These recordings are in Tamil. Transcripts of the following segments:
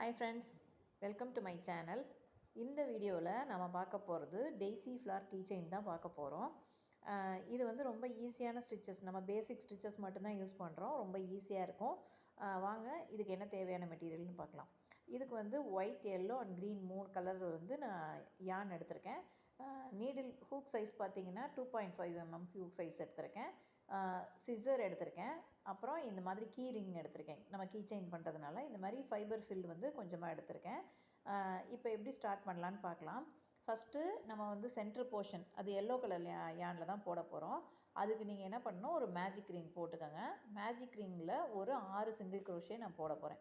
Hi friends, welcome to my channel. இந்த வீடியோவில் நம்ம பார்க்க போகிறது டெய்ஸி ஃப்ளார் கீ செயின் தான் பார்க்க போகிறோம். இது வந்து ரொம்ப ஈஸியான ஸ்டிச்சஸ், நம்ம பேசிக் ஸ்டிச்சஸ் மட்டும்தான் யூஸ் பண்ணுறோம். ரொம்ப ஈஸியாக இருக்கும். வாங்க இதுக்கு என்ன தேவையான மெட்டீரியல்னு பார்க்கலாம். இதுக்கு வந்து white, yellow and green 3 colour வந்து நான் யான் எடுத்திருக்கேன். நீடில் ஹூக் சைஸ் பார்த்திங்கன்னா 2.5 mm ஹூக் சைஸ் எடுத்திருக்கேன். சிசர் எடுத்திருக்கேன். அப்புறம் இந்த மாதிரி கீ ரிங் எடுத்திருக்கேன். நம்ம கீ செயின் பண்ணுறதுனால இந்த மாதிரி ஃபைபர் ஃபில் வந்து கொஞ்சமாக எடுத்திருக்கேன். இப்போ எப்படி ஸ்டார்ட் பண்ணலான்னு பார்க்கலாம். ஃபஸ்ட்டு நம்ம வந்து சென்டர் போர்ஷன் அது எல்லோ கலர் யானில் தான் போட போகிறோம். அதுக்கு நீங்கள் என்ன பண்ணணும், ஒரு மேஜிக் ரிங் போட்டுக்கோங்க. மேஜிக் ரிங்கில் ஒரு 6 சிங்கிள் க்ரோஷே நான் போட போகிறேன்.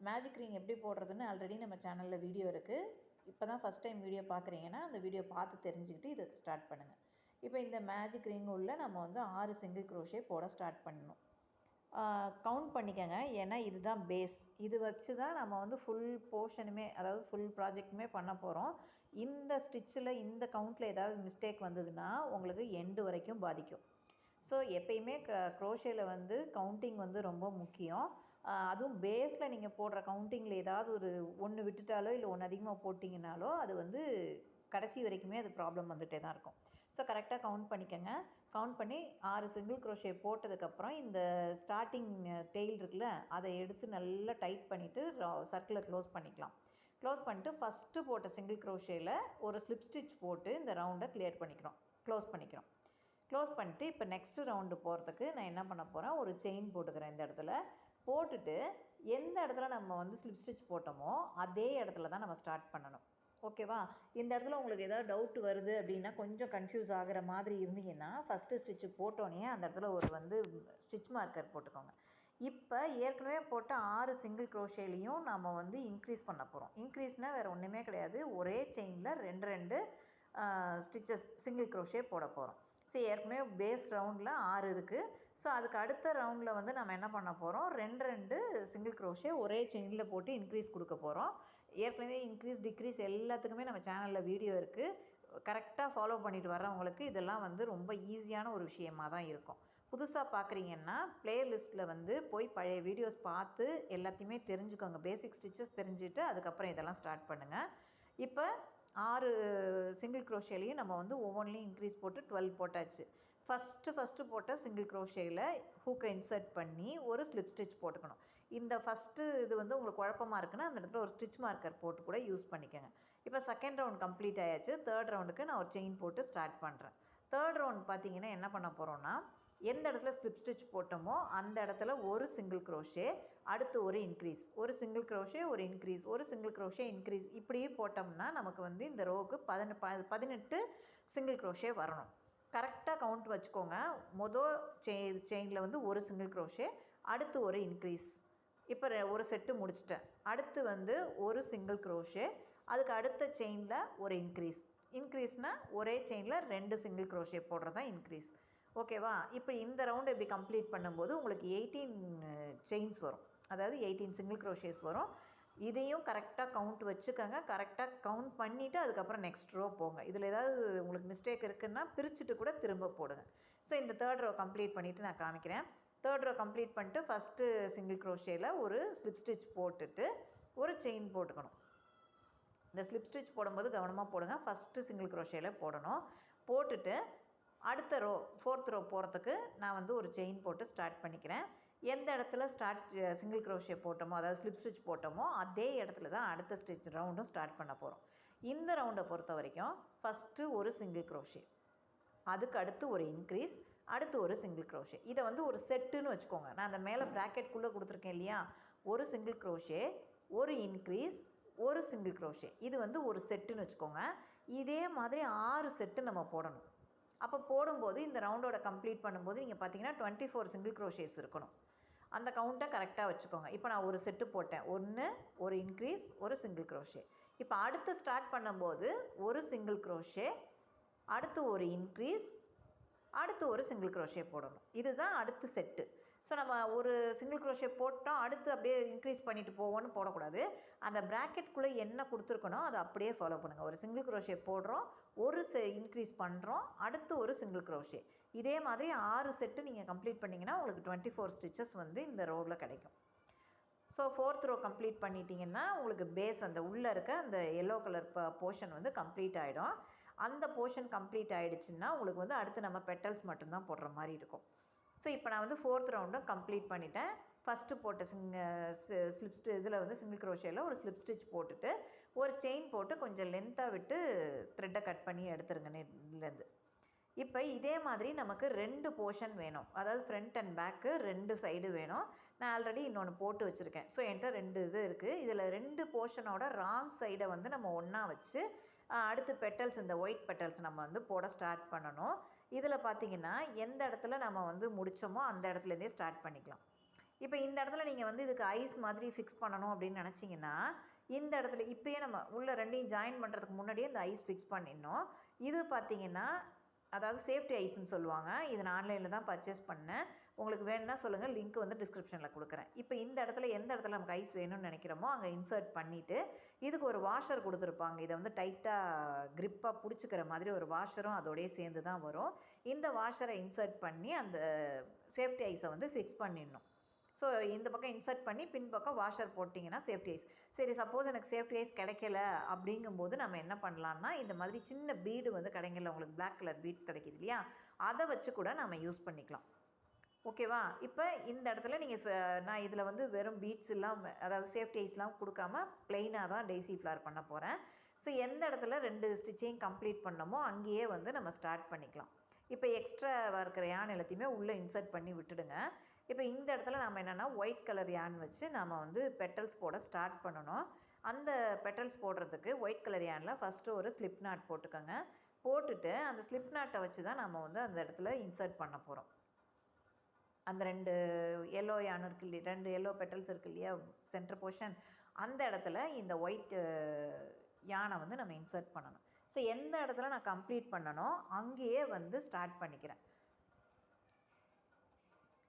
மேஜிக் ரிங் எப்படி போடுறதுன்னு ஆல்ரெடி நம்ம சேனலில் வீடியோ இருக்குது. இப்போ தான் ஃபஸ்ட் டைம் வீடியோ பார்க்குறீங்கன்னா அந்த வீடியோ பார்த்து தெரிஞ்சுக்கிட்டு இதை ஸ்டார்ட் பண்ணுங்கள். இப்போ இந்த மேஜிக் ரிங் உள்ள நம்ம வந்து 6 சிங்கிள் க்ரோஷே போட ஸ்டார்ட் பண்ணணும். கவுண்ட் பண்ணிக்கோங்க, ஏன்னா இதுதான் பேஸ். இது வச்சு தான் நம்ம வந்து ஃபுல் போர்ஷனுமே, அதாவது ஃபுல் ப்ராஜெக்ட்டுமே பண்ண போகிறோம். இந்த ஸ்டிச்சில் இந்த கவுண்டில் ஏதாவது மிஸ்டேக் வந்ததுன்னா உங்களுக்கு எண்டு வரைக்கும் பாதிக்கும். ஸோ எப்பயுமே க்ரோஷேயில் வந்து கவுண்டிங் வந்து ரொம்ப முக்கியம். அதுவும் பேஸில் நீங்கள் போடுற கவுண்டிங்கில் ஏதாவது ஒரு ஒன்று விட்டுட்டாலோ இல்லை ஒன்று அதிகமாக போட்டிங்கனாலோ அது வந்து கடைசி வரைக்குமே அது ப்ராப்ளம் வந்துகிட்டே தான் இருக்கும். ஸோ கரெக்டாக கவுண்ட் பண்ணிக்கோங்க. கவுண்ட் பண்ணி 6 சிங்கிள் க்ரோஷே போட்டதுக்கப்புறம் இந்த ஸ்டார்டிங் டெயில் இருக்குல்ல, அதை எடுத்து நல்லா டைட் பண்ணிவிட்டு சர்க்கிளை க்ளோஸ் பண்ணிக்கலாம். க்ளோஸ் பண்ணிட்டு ஃபஸ்ட்டு போட்ட சிங்கிள் க்ரோஷேயில் ஒரு ஸ்லிப் ஸ்டிச் போட்டு இந்த ரவுண்டை க்ளியர் பண்ணிக்கிறோம், க்ளோஸ் பண்ணிக்கிறோம். க்ளோஸ் பண்ணிட்டு இப்போ நெக்ஸ்ட்டு ரவுண்டு போகிறதுக்கு நான் என்ன பண்ண போகிறேன், ஒரு செயின் போட்டுக்கிறேன். இந்த இடத்துல போட்டுட்டு எந்த இடத்துல நம்ம வந்து ஸ்லிப் ஸ்டிச் போட்டோமோ அதே இடத்துல தான் நம்ம ஸ்டார்ட் பண்ணணும். ஓகேவா? இந்த இடத்துல உங்களுக்கு ஏதாவது டவுட் வருது அப்படின்னா, கொஞ்சம் கன்ஃபியூஸ் ஆகிற மாதிரி இருந்தீங்கன்னா, ஃபஸ்ட்டு ஸ்டிச்சு போட்டோன்னே அந்த இடத்துல ஒரு வந்து ஸ்டிச் மார்க்கர் போட்டுக்கோங்க. இப்போ ஏற்கனவே போட்ட 6 சிங்கிள் க்ரோஷேலையும் நம்ம வந்து இன்க்ரீஸ் பண்ண போகிறோம். இன்க்ரீஸ்னால் வேறு ஒன்றுமே கிடையாது, ஒரே செயினில் 2 ஸ்டிச்சஸ் சிங்கிள் க்ரோஷே போட போகிறோம். சரி, ஏற்கனவே பேஸ் ரவுண்டில் 6 இருக்குது. ஸோ அதுக்கு அடுத்த ரவுண்டில் வந்து நம்ம என்ன பண்ண போகிறோம், 2 சிங்கிள் க்ரோஷே ஒரே செயினில் போட்டு இன்க்ரீஸ் கொடுக்க போகிறோம். ஏற்கனவே இன்க்ரீஸ் டிக்ரீஸ் எல்லாத்துக்குமே நம்ம சேனலில் வீடியோ இருக்குது. கரெக்டாக ஃபாலோ பண்ணிட்டு வர்றவங்களுக்கு இதெல்லாம் வந்து ரொம்ப ஈஸியான ஒரு விஷயமாக தான் இருக்கும். புதுசாக பார்க்குறீங்கன்னா ப்ளேலிஸ்ட்டில் வந்து போய் பழைய வீடியோஸ் பார்த்து எல்லாத்தையுமே தெரிஞ்சுக்கோங்க. பேசிக் ஸ்டிச்சஸ் தெரிஞ்சுட்டு அதுக்கப்புறம் இதெல்லாம் ஸ்டார்ட் பண்ணுங்கள். இப்போ 6 சிங்கிள் க்ரோஷேலையும் நம்ம வந்து ஒவ்வொன்றிலையும் இன்க்ரீஸ் போட்டு 12 போட்டாச்சு. ஃபஸ்ட்டு போட்ட சிங்கிள் க்ரோஷேயில் ஹூக்கை இன்சர்ட் பண்ணி ஒரு ஸ்லிப் ஸ்டிச் போட்டுக்கணும். இந்த ஃபஸ்ட்டு இது வந்து உங்களுக்கு குழப்பமாக இருக்குன்னா அந்த இடத்துல ஒரு ஸ்டிச் மார்க்கர் போட்டு கூட யூஸ் பண்ணிக்கோங்க. இப்போ செகண்ட் ரவுண்ட் கம்ப்ளீட் ஆயாச்சு. தேர்ட் ரவுண்டுக்கு நான் ஒரு செயின் போட்டு ஸ்டார்ட் பண்ணுறேன். தேர்ட் ரவுண்ட் பார்த்திங்கன்னா என்ன பண்ண போகிறோன்னா, எந்த இடத்துல ஸ்லிப் ஸ்டிச் போட்டோமோ அந்த இடத்துல ஒரு சிங்கிள் க்ரோஷே, அடுத்து ஒரு இன்க்ரீஸ், ஒரு சிங்கிள் க்ரோஷே, ஒரு இன்க்ரீஸ், ஒரு சிங்கிள் க்ரோஷே, இன்க்ரீஸ், இப்படியே போட்டோம்னா நமக்கு வந்து இந்த ரோவுக்கு 18 சிங்கிள் க்ரோஷே வரணும். கரெக்டாக கவுண்ட் வச்சுக்கோங்க. மொதல் செயினில் வந்து ஒரு சிங்கிள் க்ரோஷே, அடுத்து ஒரு இன்க்ரீஸ். இப்போ ஒரு செட்டு முடிச்சிட்டேன். அடுத்து வந்து ஒரு சிங்கிள் க்ரோஷே, அதுக்கு அடுத்த செயினில் ஒரு இன்க்ரீஸ்னால் ஒரே செயினில் 2 சிங்கிள் க்ரோஷே போடுறது தான் இன்க்ரீஸ். ஓகேவா? இப்போ இந்த ரவுண்டு இப்படி கம்ப்ளீட் பண்ணும்போது உங்களுக்கு 18 செயின்ஸ் வரும், அதாவது 18 சிங்கிள் க்ரோஷேஸ் வரும். இதையும் கரெக்டாக கவுண்ட் வச்சுக்கோங்க. கரெக்டாக கவுண்ட் பண்ணிவிட்டு அதுக்கப்புறம் நெக்ஸ்ட் ரோ போங்க. இதில் ஏதாவது உங்களுக்கு மிஸ்டேக் இருக்குதுன்னா பிரிச்சுட்டு கூட திரும்ப போடுங்க. ஸோ இந்த தேர்ட் ரோ கம்ப்ளீட் பண்ணிவிட்டு நான் காமிக்கிறேன். தேர்ட் ரோ கம்ப்ளீட் பண்ணிட்டு ஃபஸ்ட்டு சிங்கிள் க்ரோஷேயில் ஒரு ஸ்லிப் ஸ்டிச் போட்டுட்டு ஒரு செயின் போட்டுக்கணும். இந்த ஸ்லிப் ஸ்டிச் போடும்போது கவனமாக போடுங்க. ஃபஸ்ட்டு சிங்கிள் க்ரோஷேயில் போடணும். போட்டுட்டு அடுத்த ரோ ஃபோர்த் ரோ போகிறதுக்கு நான் வந்து ஒரு செயின் போட்டு ஸ்டார்ட் பண்ணிக்கிறேன். எந்த இடத்துல சிங்கிள் க்ரோஷே போட்டோமோ, அதாவது ஸ்லிப் ஸ்டிச் போட்டோமோ அதே இடத்துல தான் அடுத்த ஸ்டிச் ரவுண்டும் ஸ்டார்ட் பண்ண போகிறோம். இந்த ரவுண்டை பொறுத்த வரைக்கும் ஃபஸ்ட்டு ஒரு சிங்கிள் க்ரோஷே, அதுக்கு அடுத்து ஒரு இன்க்ரீஸ், அடுத்து ஒரு சிங்கிள் க்ரோஷே. இதை வந்து ஒரு செட்டுன்னு வச்சுக்கோங்க. நான் அந்த மேலே ப்ராக்கெட்குள்ளே கொடுத்துருக்கேன் இல்லையா, ஒரு சிங்கிள் க்ரோஷே, ஒரு இன்க்ரீஸ், ஒரு சிங்கிள் க்ரோஷே, இது வந்து ஒரு செட்டுன்னு வச்சுக்கோங்க. இதே மாதிரி 6 செட்டு நம்ம போடணும். அப்போ போடும்போது இந்த ரவுண்டோட கம்ப்ளீட் பண்ணும்போது நீங்கள் பார்த்தீங்கன்னா 24 சிங்கிள் க்ரோஷேஸ் இருக்கணும். அந்த கவுண்ட்டை கரெக்டாக வச்சுக்கோங்க. இப்போ நான் ஒரு செட்டு போட்டேன், 1, ஒரு இன்க்ரீஸ், ஒரு சிங்கிள் க்ரோஷே. இப்போ அடுத்து ஸ்டார்ட் பண்ணும்போது ஒரு சிங்கிள் க்ரோஷே, அடுத்து ஒரு இன்க்ரீஸ், அடுத்து ஒரு சிங்கிள் க்ரோஷே போடணும். இதுதான் அடுத்த செட்டு. ஸோ நம்ம ஒரு சிங்கிள் க்ரோஷே போட்டோம், அடுத்து அப்படியே இன்க்ரீஸ் பண்ணிவிட்டு போவோன்னு போடக்கூடாது. அந்த ப்ராக்கெட்குள்ளே என்ன கொடுத்துருக்கணும் அதை அப்படியே ஃபாலோ பண்ணுங்கள். ஒரு சிங்கிள் க்ரோஷே போடுறோம், ஒரு இன்க்ரீஸ் பண்ணுறோம், அடுத்து ஒரு சிங்கிள் க்ரோஷே. இதே மாதிரி 6 செட்டு நீங்கள் கம்ப்ளீட் பண்ணிங்கன்னா உங்களுக்கு 24 ஸ்டிச்சஸ் வந்து இந்த ரோவில் கிடைக்கும். ஸோ 4th ரோ கம்ப்ளீட் பண்ணிட்டீங்கன்னா உங்களுக்கு பேஸ் அந்த உள்ளே இருக்க அந்த எல்லோ கலர் போர்ஷன் வந்து கம்ப்ளீட் ஆகிடும். அந்த போர்ஷன் கம்ப்ளீட் ஆகிடுச்சுன்னா உங்களுக்கு வந்து அடுத்து நம்ம பெட்டல்ஸ் மட்டும்தான் போடுற மாதிரி இருக்கும். ஸோ இப்போ நான் வந்து 4th ரவுண்டும் கம்ப்ளீட் பண்ணிட்டேன். ஃபஸ்ட்டு போட்ட ஸ்லிப் இதில் வந்து சிங்கிள் க்ரோஷேயில் ஒரு ஸ்லிப் ஸ்டிச் போட்டுட்டு ஒரு செயின் போட்டு கொஞ்சம் லென்த்தாக விட்டு த்ரெட்டை கட் பண்ணி எடுத்துருங்க இதுலேருந்து. இப்போ இதே மாதிரி நமக்கு 2 போர்ஷன் வேணும். அதாவது ஃப்ரண்ட் அண்ட் பேக்கு 2 சைடு வேணும். நான் ஆல்ரெடி இன்னொன்று போட்டு வச்சுருக்கேன். ஸோ என்கிட்ட 2 இது இருக்குது. இதில் 2 போர்ஷனோட ராங் சைடை வந்து நம்ம ஒன்றா வச்சு அடுத்து பெட்டல்ஸ் இந்த ஒயிட் பெட்டல்ஸ் நம்ம வந்து போட ஸ்டார்ட் பண்ணணும். இதில் பார்த்திங்கன்னா எந்த இடத்துல நம்ம வந்து முடித்தோமோ அந்த இடத்துலேருந்தே ஸ்டார்ட் பண்ணிக்கலாம். இப்போ இந்த இடத்துல நீங்கள் வந்து இதுக்கு ஐஸ் மாதிரி ஃபிக்ஸ் பண்ணணும் அப்படின்னு நினச்சிங்கன்னா இந்த இடத்துல இப்போயே நம்ம உள்ள 2ஐயும் ஜாயின் பண்ணுறதுக்கு முன்னாடியே இந்த ஐஸ் ஃபிக்ஸ் பண்ணிடணும். இது பார்த்திங்கன்னா அதாவது சேஃப்டி ஐஸ்ன்னு சொல்லுவாங்க. இது நான் ஆன்லைனில் தான் பர்ச்சேஸ் பண்ணேன். உங்களுக்கு வேணும்னா சொல்லுங்கள், லிங்க் வந்து டிஸ்கிரிப்ஷனில் கொடுக்குறேன். இப்போ இந்த இடத்துல எந்த இடத்துல நமக்கு ஐஸ் வேணும்னு நினைக்கிறோமோ அங்கே இன்சர்ட் பண்ணிவிட்டு இதுக்கு ஒரு வாஷர் கொடுத்துருப்பாங்க. இதை வந்து டைட்டாக க்ரிப்பாக பிடிச்சிக்கிற மாதிரி ஒரு வாஷரும் அதோடய சேர்ந்து தான் வரும். இந்த வாஷரை இன்சர்ட் பண்ணி அந்த சேஃப்டி ஐஸை வந்து ஃபிக்ஸ் பண்ணிடணும். ஸோ இந்த பக்கம் இன்சர்ட் பண்ணி பின் பக்கம் வாஷர் போட்டிங்கன்னா சேஃப்டி ஐஸ். சரி, சப்போஸ் எனக்கு சேஃப்டி ஐஸ் கிடைக்கல அப்படிங்கும்போது நம்ம என்ன பண்ணலான்னா இந்த மாதிரி சின்ன பீடு வந்து கிடைக்கல, உங்களுக்கு பிளாக் கலர் பீட்ஸ் கிடைக்கிது இல்லையா, அதை வச்சு கூட நம்ம யூஸ் பண்ணிக்கலாம். ஓகேவா? இப்போ இந்த இடத்துல நீங்கள் நான் இதில் வந்து வெறும் பீட்ஸ் எல்லாம் அதாவது சேஃப்டி ஐஸ்லாம் கொடுக்காம ப்ளெயினாக தான் டெய்ஸி ஃப்ளார் பண்ண போகிறேன். ஸோ எந்த இடத்துல 2 ஸ்டிச்சையும் கம்ப்ளீட் பண்ணமோ அங்கேயே வந்து நம்ம ஸ்டார்ட் பண்ணிக்கலாம். இப்போ எக்ஸ்ட்ரா இருக்கிற யான் எல்லாத்தையுமே உள்ளே இன்சர்ட் பண்ணி விட்டுடுங்க. இப்போ இந்த இடத்துல நம்ம என்னென்னா ஒயிட் கலர் யான் வச்சு நம்ம வந்து பெட்டல்ஸ் போட ஸ்டார்ட் பண்ணணும். அந்த பெட்டல்ஸ் போடுறதுக்கு ஒயிட் கலர் யானில் ஃபஸ்ட்டு ஒரு ஸ்லிப் நாட் போட்டுக்கோங்க. போட்டுட்டு அந்த ஸ்லிப் நாட்டை வச்சு தான் நம்ம வந்து அந்த இடத்துல இன்சர்ட் பண்ண போகிறோம். அந்த 2 எல்லோ யான் இருக்கு இல்லையா, 2 எல்லோ பெட்டல்ஸ் இருக்குது இல்லையா சென்டர் போர்ஷன், அந்த இடத்துல இந்த ஒயிட் யானை வந்து நம்ம இன்சர்ட் பண்ணணும். ஸோ எந்த இடத்துல நான் கம்ப்ளீட் பண்ணணும் அங்கேயே வந்து ஸ்டார்ட் பண்ணிக்கிறேன்.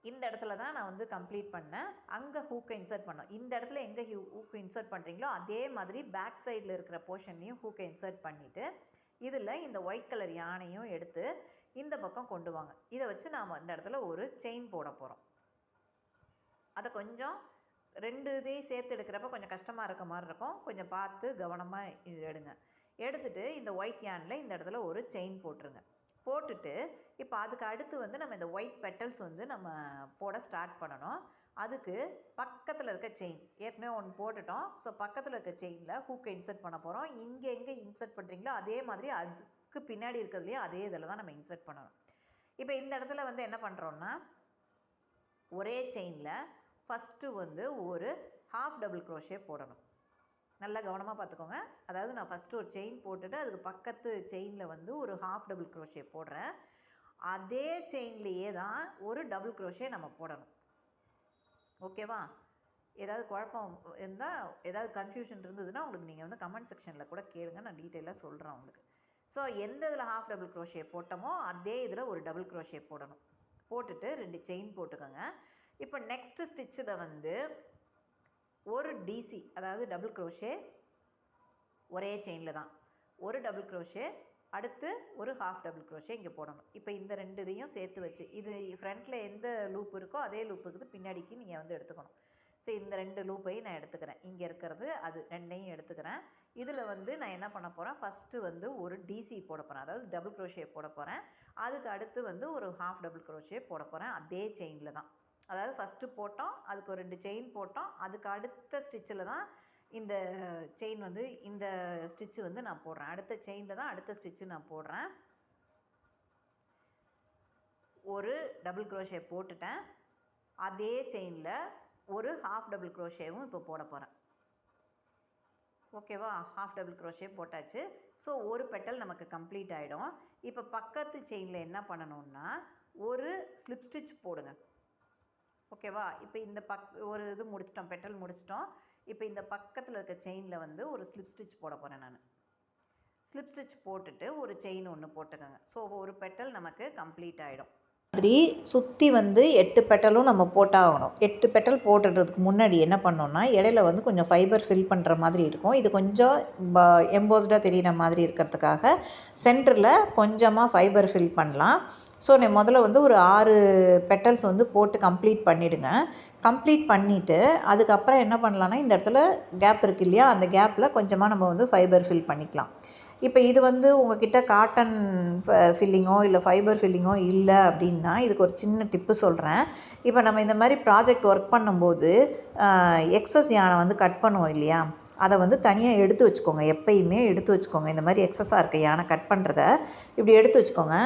இந்த இடத்துல தான் நான் வந்து கம்ப்ளீட் பண்ணேன். அங்கே ஹூக்கை இன்சர்ட் பண்ணோம். இந்த இடத்துல எங்கே ஹூக்கை இன்சர்ட் பண்ணுறீங்களோ அதே மாதிரி பேக் சைடில் இருக்கிற போர்ஷன்லையும் ஹூக்கை இன்சர்ட் பண்ணிவிட்டு இதில் இந்த ஒயிட் கலர் யானையும் எடுத்து இந்த பக்கம் கொண்டு வாங்க. இதை வச்சு நாம் இந்த இடத்துல ஒரு செயின் போட போகிறோம். அதை கொஞ்சம் 2 இதையும் சேர்த்து எடுக்கிறப்ப கொஞ்சம் கஷ்டமாக இருக்க மாதிரி இருக்கும். கொஞ்சம் பார்த்து கவனமாக எடுங்க. எடுத்துகிட்டு இந்த ஒயிட் யானில் இந்த இடத்துல ஒரு செயின் போட்டுருங்க. போட்டுட்டு இப்போ அதுக்கு அடுத்து வந்து நம்ம இந்த ஒயிட் பெட்டல்ஸ் வந்து நம்ம போட ஸ்டார்ட் பண்ணணும். அதுக்கு பக்கத்தில் இருக்க செயின் ஏற்கனவே ஒன்று போட்டுட்டோம். ஸோ பக்கத்தில் இருக்க செயினில் ஹூக்கை இன்சர்ட் பண்ண போகிறோம். இங்கே எங்கே இன்சர்ட் பண்ணுறீங்களோ அதே மாதிரி அதுக்கு பின்னாடி இருக்கிறதுலையே அதே இதில் தான் நம்ம இன்சர்ட் பண்ணணும். இப்போ இந்த இடத்துல வந்து என்ன பண்ணுறோன்னா ஒரே செயினில் ஃபஸ்ட்டு வந்து ஒரு ஹாஃப் டபுள் க்ரோஷே போடணும். நல்லா கவனமாக பார்த்துக்கோங்க. அதாவது நான் ஃபஸ்ட்டு ஒரு செயின் போட்டுட்டு அதுக்கு பக்கத்து செயினில் வந்து ஒரு ஹாஃப் டபுள் க்ரோஷே போடுறேன். அதே செயின்லேயே தான் ஒரு டபுள் க்ரோஷே நம்ம போடணும். ஓகேவா? ஏதாவது குழப்பம் இருந்தால் ஏதாவது கன்ஃபியூஷன் இருந்ததுன்னா உங்களுக்கு நீங்கள் வந்து கமெண்ட் செக்ஷனில் கூட கேளுங்க, நான் டீட்டெயிலாக சொல்கிறேன் உங்களுக்கு. ஸோ எந்த இதில் ஹாஃப் டபுள் க்ரோஷே போட்டோமோ அதே இதில் ஒரு டபுள் க்ரோஷே போடணும். போட்டுட்டு 2 செயின் போட்டுக்கோங்க. இப்போ நெக்ஸ்ட்டு ஸ்டிச்சில் வந்து ஒரு டிசி அதாவது டபுள் க்ரோஷே ஒரே செயினில் தான் ஒரு டபுள் க்ரோஷே, அடுத்து ஒரு ஹாஃப் டபுள் க்ரோஷே இங்கே போடணும். இப்போ இந்த 2 இதையும் சேர்த்து வச்சு இது ஃப்ரண்ட்டில் எந்த லூப் இருக்கோ அதே லூப்புக்கு பின்னாடிக்கு நீங்கள் வந்து எடுத்துக்கணும். ஸோ இந்த 2 லூப்பையும் நான் எடுத்துக்கிறேன். இங்கே இருக்கிறது அது 2ஐயும் எடுத்துக்கிறேன். இதில் வந்து நான் என்ன பண்ண போகிறேன், ஃபஸ்ட்டு வந்து ஒரு டிசி போட போகிறேன், அதாவது டபுள் க்ரோஷே போட போகிறேன். அதுக்கு அடுத்து வந்து ஒரு ஹாஃப் டபுள் க்ரோஷே போட போகிறேன் அதே செயினில் தான். அதாவது ஃபஸ்ட்டு போட்டோம், அதுக்கு ஒரு 2 செயின் போட்டோம், அதுக்கு அடுத்த ஸ்டிச்சில் தான் இந்த செயின் வந்து இந்த ஸ்டிச்சு வந்து நான் போடுறேன். அடுத்த செயினில் தான் அடுத்த ஸ்டிச்சு நான் போடுறேன். ஒரு டபுள் க்ரோஷே போட்டுட்டேன். அதே செயினில் ஒரு ஹாஃப் டபுள் க்ரோஷேவும் இப்போ போட போகிறேன். ஓகேவா? ஹாஃப் டபுள் க்ரோஷே போட்டாச்சு. ஸோ ஒரு பெட்டல் நமக்கு கம்ப்ளீட் ஆகிடும். இப்போ பக்கத்து செயினில் என்ன பண்ணணுன்னா ஒரு ஸ்லிப் ஸ்டிச் போடுங்க. ஓகேவா? இப்போ இந்த ஒரு இது முடிச்சிட்டோம், பெட்டல் முடிச்சிட்டோம். இப்போ இந்த பக்கத்தில் இருக்க செயினில் வந்து ஒரு ஸ்லிப் ஸ்டிச் போட போகிறேன் நான். ஸ்லிப் ஸ்டிச் போட்டுட்டு ஒரு செயின் ஒன்று போட்டுக்கோங்க. ஸோ ஒரு பெட்டல் நமக்கு கம்ப்ளீட் ஆகிடும். மாதிரி சுற்றி வந்து 8 பெட்டலும் நம்ம போட்டாகணும். 8 பெட்டல் போட்டுறதுக்கு முன்னாடி என்ன பண்ணோன்னா, இடையில வந்து கொஞ்சம் ஃபைபர் ஃபில் பண்ணுற மாதிரி இருக்கும். இது கொஞ்சம் எம்போஸ்டாக தெரிகிற மாதிரி இருக்கிறதுக்காக சென்டரில் கொஞ்சமாக ஃபைபர் ஃபில் பண்ணலாம். ஸோ முதல்ல வந்து ஒரு 6 பெட்டல்ஸ் வந்து போட்டு கம்ப்ளீட் பண்ணிவிடுங்க. கம்ப்ளீட் பண்ணிவிட்டு அதுக்கப்புறம் என்ன பண்ணலான்னா, இந்த இடத்துல கேப் இருக்குது இல்லையா, அந்த கேப்பில் கொஞ்சமாக நம்ம வந்து ஃபைபர் ஃபில் பண்ணிக்கலாம். இப்போ இது வந்து உங்கள்கிட்ட காட்டன் ஃபில்லிங்கோ இல்லை ஃபைபர் ஃபில்லிங்கோ இல்லை அப்படின்னா, இதுக்கு ஒரு சின்ன டிப்பு சொல்கிறேன். இப்போ நம்ம இந்த மாதிரி ப்ராஜெக்ட் ஒர்க் பண்ணும்போது எக்ஸஸ் யானை வந்து கட் பண்ணுவோம் இல்லையா, அதை வந்து தனியாக எடுத்து வச்சுக்கோங்க. எப்பயுமே எடுத்து வச்சுக்கோங்க. இந்த மாதிரி எக்ஸஸாக இருக்க யானை கட் பண்ணுறத இப்படி எடுத்து வச்சுக்கோங்க.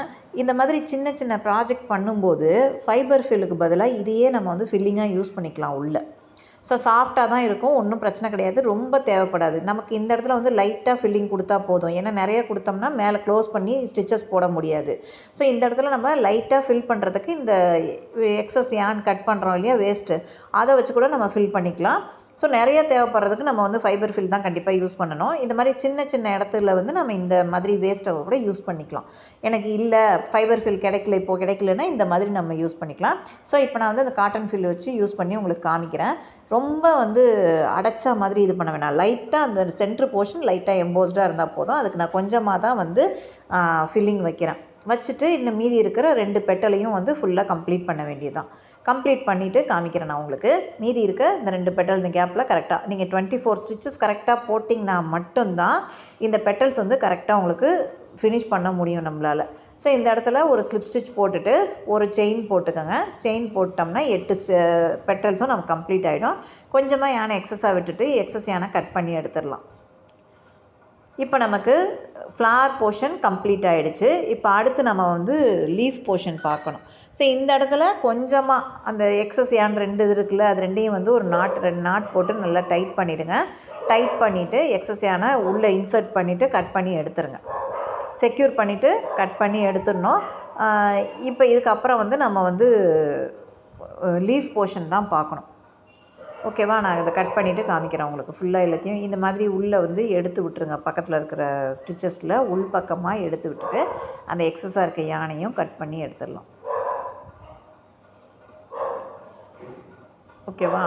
இந்த மாதிரி சின்ன சின்ன ப்ராஜெக்ட் பண்ணும்போது ஃபைபர் ஃபில்லுக்கு பதிலாக இதையே நம்ம வந்து ஃபில்லிங்காக யூஸ் பண்ணிக்கலாம் உள்ள. ஸோ சாஃப்டாக தான் இருக்கும், ஒன்றும் பிரச்சனை கிடையாது, ரொம்ப தேவைப்படாது. நமக்கு இந்த இடத்துல வந்து லைட்டாக ஃபில்லிங் கொடுத்தா போதும். ஏன்னா நிறைய கொடுத்தோம்னா மேலே க்ளோஸ் பண்ணி ஸ்டிச்சஸ் போட முடியாது. ஸோ இந்த இடத்துல நம்ம லைட்டாக ஃபில் பண்ணுறதுக்கு இந்த எக்ஸஸ் யான் கட் பண்ணுறோம் இல்லையா, வேஸ்ட்டு, அதை வச்சு கூட நம்ம ஃபில் பண்ணிக்கலாம். ஸோ நிறைய தேவைப்படுறதுக்கு நம்ம வந்து ஃபைபர் ஃபில் தான் கண்டிப்பாக யூஸ் பண்ணணும். இந்த மாதிரி சின்ன சின்ன இடத்துல வந்து நம்ம இந்த மாதிரி வேஸ்ட்டை கூட யூஸ் பண்ணிக்கலாம். எனக்கு இல்லை ஃபைபர் ஃபில் கிடைக்கல, இப்போது கிடைக்கலன்னா இந்த மாதிரி நம்ம யூஸ் பண்ணிக்கலாம். ஸோ இப்போ நான் வந்து அந்த காட்டன் ஃபில் வச்சு யூஸ் பண்ணி உங்களுக்கு காமிக்கிறேன். ரொம்ப வந்து அடைச்சா மாதிரி இது பண்ண வேணாம். லைட்டாக அந்த சென்ட்ரு போர்ஷன் லைட்டாக எம்போஸ்டாக இருந்தால் போதும். அதுக்கு நான் கொஞ்சமாக தான் வந்து ஃபில்லிங் வைக்கிறேன். வச்சுட்டு இன்னும் மீதி இருக்கிற 2 பெட்டலையும் வந்து ஃபுல்லாக கம்ப்ளீட் பண்ண வேண்டியதுதான். கம்ப்ளீட் பண்ணிவிட்டு காமிக்கிறேன் நான் உங்களுக்கு. மீதி இருக்க இந்த 2 பெட்டல் இந்த கேப்பில் கரெக்டாக நீங்கள் 24 ஸ்டிச்சஸ் கரெக்டாக போட்டிங்கன்னா மட்டும்தான் இந்த பெட்டல்ஸ் வந்து கரெக்டாக உங்களுக்கு ஃபினிஷ் பண்ண முடியும் நம்மளால். ஸோ இந்த இடத்துல ஒரு ஸ்லிப் ஸ்டிச் போட்டுட்டு ஒரு செயின் போட்டுக்கோங்க. செயின் போட்டோம்னா 8 பெட்டல்ஸும் நமக்கு கம்ப்ளீட் ஆகிடும். கொஞ்சமாக யானை எக்ஸஸாக விட்டுட்டு எக்ஸஸ் யானை கட் பண்ணி எடுத்துடலாம். இப்போ நமக்கு ஃப்ளார் போர்ஷன் கம்ப்ளீட் ஆகிடுச்சு. இப்போ அடுத்து நம்ம வந்து லீஃப் போர்ஷன் பார்க்கணும். ஸோ இந்த இடத்துல கொஞ்சமாக அந்த எக்ஸஸ் யான் 2 இது இருக்குல்ல, அது ரெண்டையும் வந்து ஒரு 2 நாட் போட்டு நல்லா டைட் பண்ணிவிடுங்க. டைட் பண்ணிவிட்டு எக்ஸஸ் யானை உள்ளே இன்சர்ட் பண்ணிவிட்டு கட் பண்ணி எடுத்துருங்க. செக்யூர் பண்ணிவிட்டு கட் பண்ணி எடுத்துடணும். இப்போ இதுக்கப்புறம் வந்து நம்ம வந்து லீஃப் போர்ஷன் தான் பார்க்கணும். ஓகேவா, நான் இதை கட் பண்ணிவிட்டு காமிக்கிறேன் உங்களுக்கு ஃபுல்லாக எல்லாத்தையும். இந்த மாதிரி உள்ளே வந்து எடுத்து விட்டுருங்க. பக்கத்தில் இருக்கிற ஸ்டிச்சஸில் உள் பக்கமாக எடுத்து விட்டுட்டு அந்த எக்ஸஸாக இருக்க யானையும் கட் பண்ணி எடுத்துடலாம். ஓகேவா,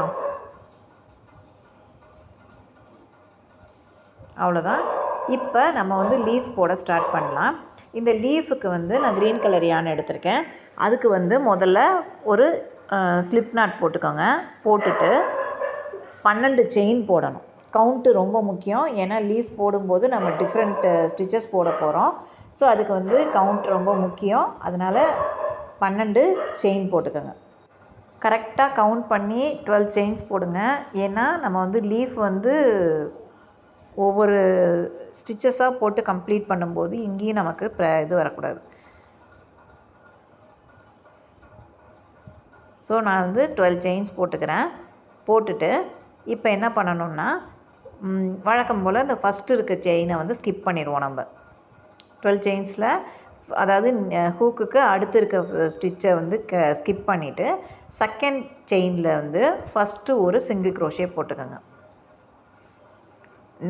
அவ்வளோதான். இப்போ நம்ம வந்து லீஃப் போட ஸ்டார்ட் பண்ணலாம். இந்த லீஃபுக்கு வந்து நான் க்ரீன் கலர் யானை எடுத்திருக்கேன். அதுக்கு வந்து முதல்ல ஒரு ஸ்லிப் நாட் போட்டுக்கோங்க. போட்டுட்டு 12 செயின் போடணும். கவுண்ட்டு ரொம்ப முக்கியம். ஏன்னா லீஃப் போடும்போது நம்ம டிஃப்ரெண்ட் ஸ்டிச்சஸ் போட போகிறோம். ஸோ அதுக்கு வந்து கவுண்ட் ரொம்ப முக்கியம். அதனால் 12 செயின் போட்டுக்கோங்க. கரெக்டாக கவுண்ட் பண்ணி 12 செயின்ஸ் போடுங்க. ஏன்னா நம்ம வந்து லீஃப் வந்து ஒவ்வொரு ஸ்டிச்சஸாக போட்டு கம்ப்ளீட் பண்ணும்போது இங்கேயும் நமக்கு இது வரக்கூடாது. ஸோ நான் வந்து 12 செயின்ஸ் போட்டுக்கிறேன். போட்டுட்டு இப்போ என்ன பண்ணணுன்னா, வழக்கம் போல் இந்த ஃபஸ்ட்டு இருக்க செயினை வந்து ஸ்கிப் பண்ணிடுவோம் நம்ம. 12 செயின்ஸில் அதாவது ஹூக்குக்கு அடுத்து இருக்க ஸ்டிச்சை வந்து ஸ்கிப் பண்ணிவிட்டு செகண்ட் செயினில் வந்து ஃபஸ்ட்டு ஒரு சிங்கிள் க்ரோஷே போட்டுக்கோங்க.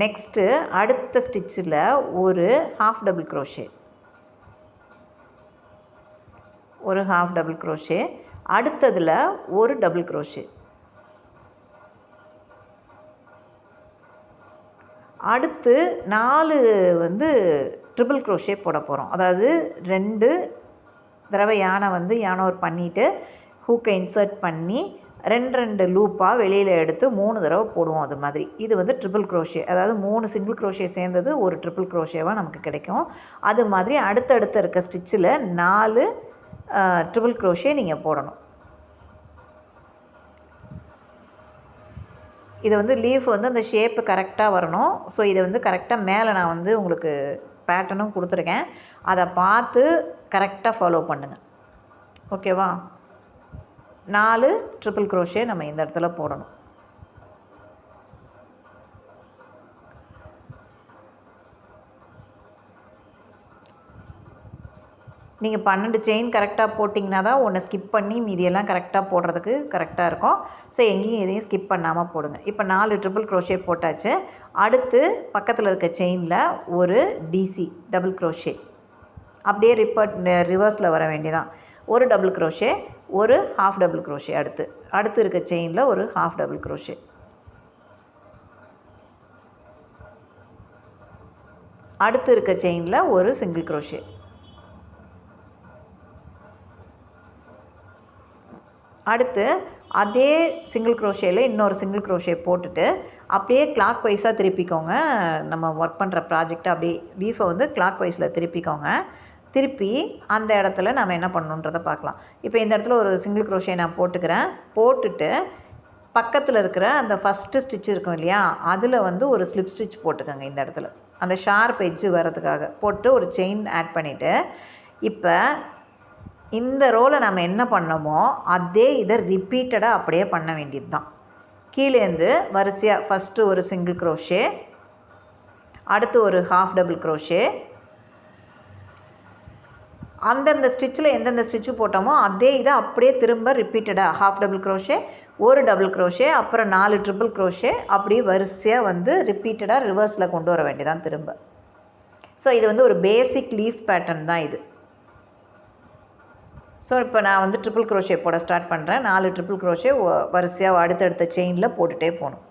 நெக்ஸ்ட்டு அடுத்த ஸ்டிச்சில் ஒரு ஹாஃப் டபுள் க்ரோஷே, ஒரு ஹாஃப் டபுள் க்ரோஷே, அடுத்ததில் ஒரு டபுள் க்ரோஷே, அடுத்து 4 வந்து ட்ரிபிள் க்ரோஷே போட போகிறோம். அதாவது 2 தடவை யானை வந்து யானோர் பண்ணிவிட்டு ஹூக்கை இன்சர்ட் பண்ணி 2 லூப்பாக வெளியில் எடுத்து 3 தடவை போடுவோம். அது மாதிரி இது வந்து ட்ரிபிள் க்ரோஷே. அதாவது 3 சிங்கிள் க்ரோஷே சேர்ந்தது ஒரு ட்ரிபிள் க்ரோஷேவாக நமக்கு கிடைக்கும். அது மாதிரி அடுத்தடுத்து இருக்க ஸ்டிச்சில் 4 ட்ரிபிள் க்ரோஷே நீங்கள் போடணும். இதை வந்து லீஃப் வந்து அந்த ஷேப்பு கரெக்டாக வரணும். ஸோ இதை வந்து கரெக்டாக மேலே நான் வந்து உங்களுக்கு பேட்டர்னும் கொடுத்துருக்கேன். அதை பார்த்து கரெக்டாக ஃபாலோ பண்ணுங்கள். ஓகேவா, 4 ட்ரிபிள் க்ரோஷே நம்ம இந்த இடத்துல போடணும். நீங்கள் 12 செயின் கரெக்டாக போட்டிங்கன்னா தான் ஒன்று ஸ்கிப் பண்ணி மீதியெல்லாம் கரெக்டாக போடுறதுக்கு கரெக்டாக இருக்கும். ஸோ எங்கேயும் எதையும் ஸ்கிப் பண்ணாமல் போடுங்க. இப்போ 4 ட்ரிபிள் க்ரோஷே போட்டாச்சு. அடுத்து பக்கத்தில் இருக்க செயினில் ஒரு டிசி டபுள் க்ரோஷே அப்படியே ரிவர்ஸில் வர வேண்டியதான். ஒரு டபுள் க்ரோஷே, ஒரு ஹாஃப் டபுள் க்ரோஷே, அடுத்து இருக்க செயினில் ஒரு ஹாஃப் டபுள் க்ரோஷே, அடுத்து இருக்க செயினில் ஒரு சிங்கிள் க்ரோஷே, அடுத்து அதே சிங்கிள் க்ரோஷேயில் இன்னொரு சிங்கிள் க்ரோஷே போட்டுட்டு அப்படியே கிளாக் வைஸாக திருப்பிக்கோங்க. நம்ம ஒர்க் பண்ணுற ப்ராஜெக்டை அப்படியே லீஃபை வந்து கிளாக் வைஸில் திருப்பிக்கோங்க. திருப்பி அந்த இடத்துல நம்ம என்ன பண்ணணுன்றதை பார்க்கலாம். இப்போ இந்த இடத்துல ஒரு சிங்கிள் க்ரோஷே நான் போட்டுக்கிறேன். போட்டுட்டு பக்கத்தில் இருக்கிற அந்த ஃபஸ்ட்டு ஸ்டிச் இருக்கும் இல்லையா, அதில் வந்து ஒரு ஸ்லிப் ஸ்டிச் போட்டுக்கோங்க. இந்த இடத்துல அந்த ஷார்ப் எட்ஜு வர்றதுக்காக போட்டு ஒரு செயின் ஆட் பண்ணிவிட்டு, இப்போ இந்த ரோலை நம்ம என்ன பண்ணோமோ அதே இதை ரிப்பீட்டடாக அப்படியே பண்ண வேண்டியது தான். கீழேருந்து வரிசையாக ஃபஸ்ட்டு ஒரு சிங்கிள் க்ரோஷே, அடுத்து ஒரு ஹாஃப் டபுள் க்ரோஷே, அந்தந்த ஸ்டிச்சில் எந்தெந்த ஸ்டிச்சு போட்டோமோ அதே இதை அப்படியே திரும்ப ரிப்பீட்டடாக ஹாஃப் டபுள் க்ரோஷே, ஒரு டபுள் க்ரோஷே, அப்புறம் 4 ட்ரிபிள் க்ரோஷே, அப்படியே வரிசையாக வந்து ரிப்பீட்டடாக ரிவர்ஸில் கொண்டு வர வேண்டியதான் திரும்ப. ஸோ இது வந்து ஒரு பேசிக் லீஃப் பேட்டர்ன் தான் இது. ஸோ இப்போ நான் வந்து ட்ரிபிள் க்ரோஷே போட ஸ்டார்ட் பண்ணுறேன். 4 ட்ரிபிள் க்ரோஷே வரிசையாக அடுத்தடுத்த செயினில் போட்டுகிட்டே போகணும்.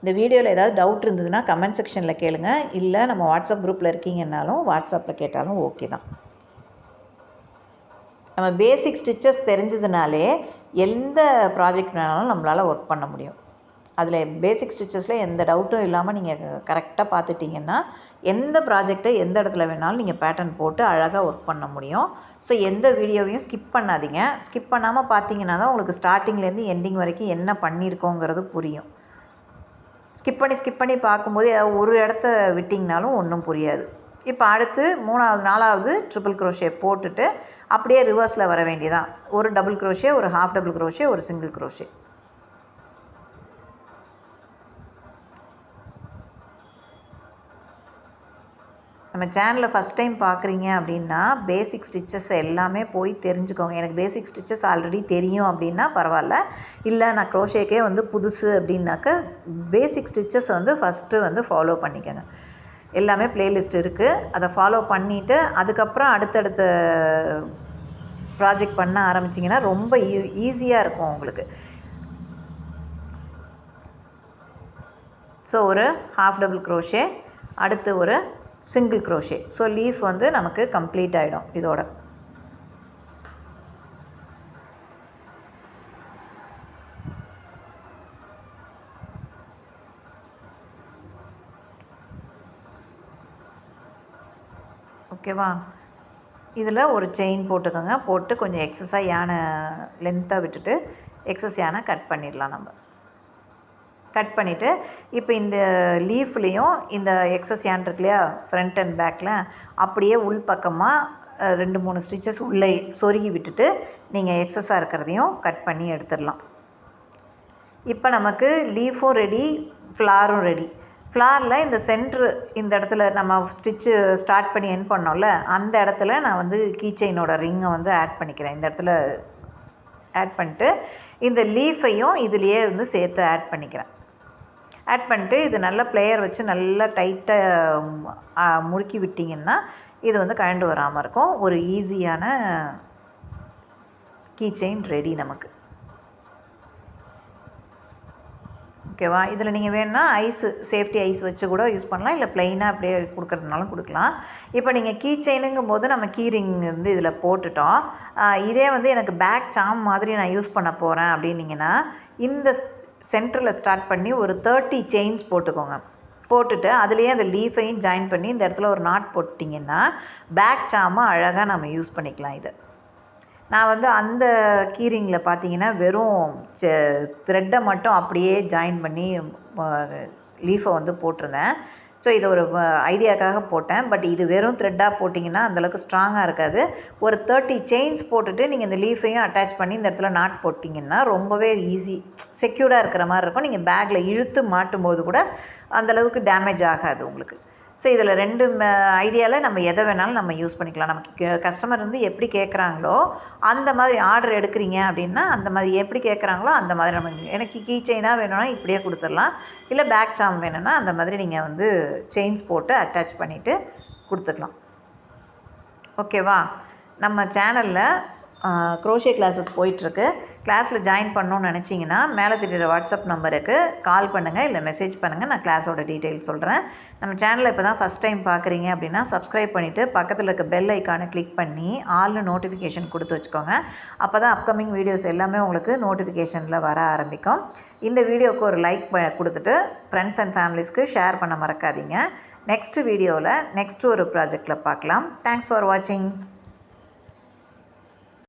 இந்த வீடியோவில் ஏதாவது டவுட் இருந்ததுன்னா கமெண்ட் செக்ஷனில் கேளுங்க. இல்லை நம்ம வாட்ஸ்அப் குரூப்பில் இருக்கீங்கன்னாலும் வாட்ஸ்அப்பில் கேட்டாலும் ஓகே தான். நம்ம பேசிக் ஸ்டிச்சஸ் தெரிஞ்சதுனாலே எந்த ப்ராஜெக்ட் வேணாலும் நம்மளால் ஒர்க் பண்ண முடியும். அதில் பேசிக் ஸ்டிச்சஸில் எந்த டவுட்டும் இல்லாமல் நீங்கள் கரெக்டாக பார்த்துட்டிங்கன்னா எந்த ப்ராஜெக்டை எந்த இடத்துல வேணாலும் நீங்கள் பேட்டர்ன் போட்டு அழகாக ஒர்க் பண்ண முடியும். ஸோ எந்த வீடியோவையும் ஸ்கிப் பண்ணாதீங்க. ஸ்கிப் பண்ணாமல் பார்த்தீங்கன்னா தான் உங்களுக்கு ஸ்டார்டிங்லேருந்து எண்டிங் வரைக்கும் என்ன பண்ணியிருக்கோங்கிறது புரியும். ஸ்கிப் பண்ணி பார்க்கும்போது ஏதாவது ஒரு இடத்த விட்டிங்கனாலும் ஒன்றும் புரியாது. இப்போ அடுத்து 3வது 4வது ட்ரிபிள் க்ரோஷே போட்டுட்டு அப்படியே ரிவர்ஸில் வர வேண்டியதான். ஒரு டபுள் க்ரோஷே, ஒரு ஹாஃப் டபுள் க்ரோஷே, ஒரு சிங்கிள் க்ரோஷே. நம்ம சேனலை ஃபஸ்ட் டைம் பார்க்குறீங்க அப்படின்னா பேசிக் ஸ்டிச்சஸ் எல்லாமே போய் தெரிஞ்சுக்கோங்க. எனக்கு பேசிக் ஸ்டிச்சஸ் ஆல்ரெடி தெரியும் அப்படின்னா பரவாயில்ல. இல்லை நான் க்ரோஷேக்கே வந்து புதுசு அப்படின்னாக்க பேசிக் ஸ்டிச்சஸ் வந்து ஃபஸ்ட்டு வந்து ஃபாலோ பண்ணிக்கோங்க. எல்லாமே ப்ளேலிஸ்ட் இருக்குது, அதை ஃபாலோ பண்ணிவிட்டு அதுக்கப்புறம் அடுத்தடுத்த ப்ராஜெக்ட் பண்ண ஆரம்பிச்சிங்கன்னா ரொம்ப ஈஸியாக இருக்கும் உங்களுக்கு. ஸோ ஒரு ஹாஃப் டபுள் க்ரோஷே, அடுத்து ஒரு சிங்கிள் க்ரோஷே. ஸோ லீஃப் வந்து நமக்கு கம்ப்ளீட் ஆகிடும் இதோட. ஓகேவா? இதில் ஒரு செயின் போட்டுக்கோங்க. போட்டு கொஞ்சம் எக்ஸஸாக யானை லென்த்தாக விட்டுட்டு எக்ஸஸ் யானை கட் பண்ணிடலாம். நம்ம கட் பண்ணிவிட்டு இப்போ இந்த லீஃப்லேயும் இந்த எக்ஸஸ் யான் இருக்கு இல்லையா, ஃப்ரண்ட் அண்ட் பேக்கில் அப்படியே உள் பக்கமாக 2-3 ஸ்டிச்சஸ் உள்ளே சொருகி விட்டுட்டு நீங்கள் எக்ஸஸாக இருக்கிறதையும் கட் பண்ணி எடுத்துடலாம். இப்போ நமக்கு லீஃபும் ரெடி, ஃப்ளாரும் ரெடி. ஃப்ளாரில் இந்த சென்ட்ரு இந்த இடத்துல நம்ம ஸ்டிச்சு ஸ்டார்ட் பண்ணி எண்ட் பண்ணோம்ல, அந்த இடத்துல நான் வந்து கீ செயினோட ரிங்கை வந்து ஆட் பண்ணிக்கிறேன். இந்த இடத்துல ஆட் பண்ணிட்டு இந்த லீஃபையும் இதுலேயே வந்து சேர்த்து ஆட் பண்ணிக்கிறேன். ஆட் பண்ணிட்டு இது நல்லா ப்ளேயர் வச்சு நல்லா டைட்டாக முறுக்கி விட்டிங்கன்னா இது வந்து கழண்டு வராமல் இருக்கும். ஒரு ஈஸியான கீ செயின் ரெடி நமக்கு. ஓகேவா? இதில் நீங்கள் வேணுன்னா ஐஸு, சேஃப்டி ஐஸ் வச்சு கூட யூஸ் பண்ணலாம். இல்லை ப்ளைனாக அப்படியே கொடுக்குறதுனாலும் கொடுக்கலாம். இப்போ நீங்கள் கீ செயினுங்கும் போது நம்ம கீ ரிங் வந்து இதில் போட்டுட்டோம். இதே வந்து எனக்கு பேக் சாம் மாதிரி நான் யூஸ் பண்ண போகிறேன் அப்படின்னிங்கன்னா இந்த சென்டரில் ஸ்டார்ட் பண்ணி ஒரு 30 செயின்ஸ் போட்டுக்கோங்க. போட்டுட்டு அதுலேயே அந்த லீஃபையும் ஜாயின் பண்ணி இந்த இடத்துல ஒரு நாட் போட்டிங்கன்னா பேக் சாமை அழகாக நம்ம யூஸ் பண்ணிக்கலாம். இதை நான் வந்து அந்த கீரிங்கில் பார்த்தீங்கன்னா வெறும் த்ரெட்டை மட்டும் அப்படியே ஜாயின் பண்ணி லீஃபை வந்து போட்டிருந்தேன். ஸோ இதை ஒரு ஐடியாக்காக போட்டேன். பட் இது வெறும் த்ரெட்டாக போட்டிங்கன்னா அந்தளவுக்கு ஸ்ட்ராங்காக இருக்காது. ஒரு 30 செயின்ஸ் போட்டுட்டு நீங்கள் இந்த லீஃபையும் அட்டாச் பண்ணி இந்த இடத்துல நாட் போட்டிங்கன்னா ரொம்பவே ஈஸி, செக்யூர்டாக இருக்கிற மாதிரி இருக்கும். நீங்கள் பேக்கில் இழுத்து மாட்டும்போது கூட அந்தளவுக்கு டேமேஜ் ஆகாது உங்களுக்கு. ஸோ இதில் 2 ஐடியாவில் நம்ம எதை வேணாலும் நம்ம யூஸ் பண்ணிக்கலாம். நமக்கு கஸ்டமர் வந்து எப்படி கேட்குறாங்களோ அந்த மாதிரி ஆர்டர் எடுக்கிறீங்க அப்படின்னா அந்த மாதிரி எப்படி கேட்குறாங்களோ அந்த மாதிரி நம்ம, எனக்கு கீ செயினாக வேணும்னா இப்படியே கொடுத்துடலாம். இல்லை பேக் சாம் வேணும்னா அந்த மாதிரி நீங்கள் வந்து செயின்ஸ் போட்டு அட்டாச் பண்ணிவிட்டு கொடுத்துடலாம். ஓகேவா? நம்ம சேனலில் க்ரோஷே கிளாஸஸ் போயிட்டுருக்கு. கிளாஸில் ஜாயின் பண்ணணுன்னு நினச்சிங்கன்னா மேலே தெரியுற வாட்ஸ்அப் நம்பருக்கு கால் பண்ணுங்கள், இல்லை மெசேஜ் பண்ணுங்கள். நான் கிளாஸோட டீட்டெயில் சொல்கிறேன். நம்ம சேனலை இப்போ தான் ஃபஸ்ட் டைம் பார்க்குறீங்க அப்படின்னா சப்ஸ்கிரைப் பண்ணிவிட்டு பக்கத்தில் இருக்க பெல் ஐக்கானை கிளிக் பண்ணி ஆல்னு நோட்டிஃபிகேஷன் கொடுத்து வச்சுக்கோங்க. அப்போ தான் அப்கமிங் வீடியோஸ் எல்லாமே உங்களுக்கு நோட்டிஃபிகேஷனில் வர ஆரம்பிக்கும். இந்த வீடியோவுக்கு ஒரு லைக் கொடுத்துட்டு ஃப்ரெண்ட்ஸ் அண்ட் ஃபேமிலிஸ்க்கு ஷேர் பண்ண மறக்காதீங்க. நெக்ஸ்ட் வீடியோவில் நெக்ஸ்ட் ஒரு ப்ராஜெக்டில் பார்க்கலாம். தேங்க்ஸ் ஃபார் வாட்சிங்.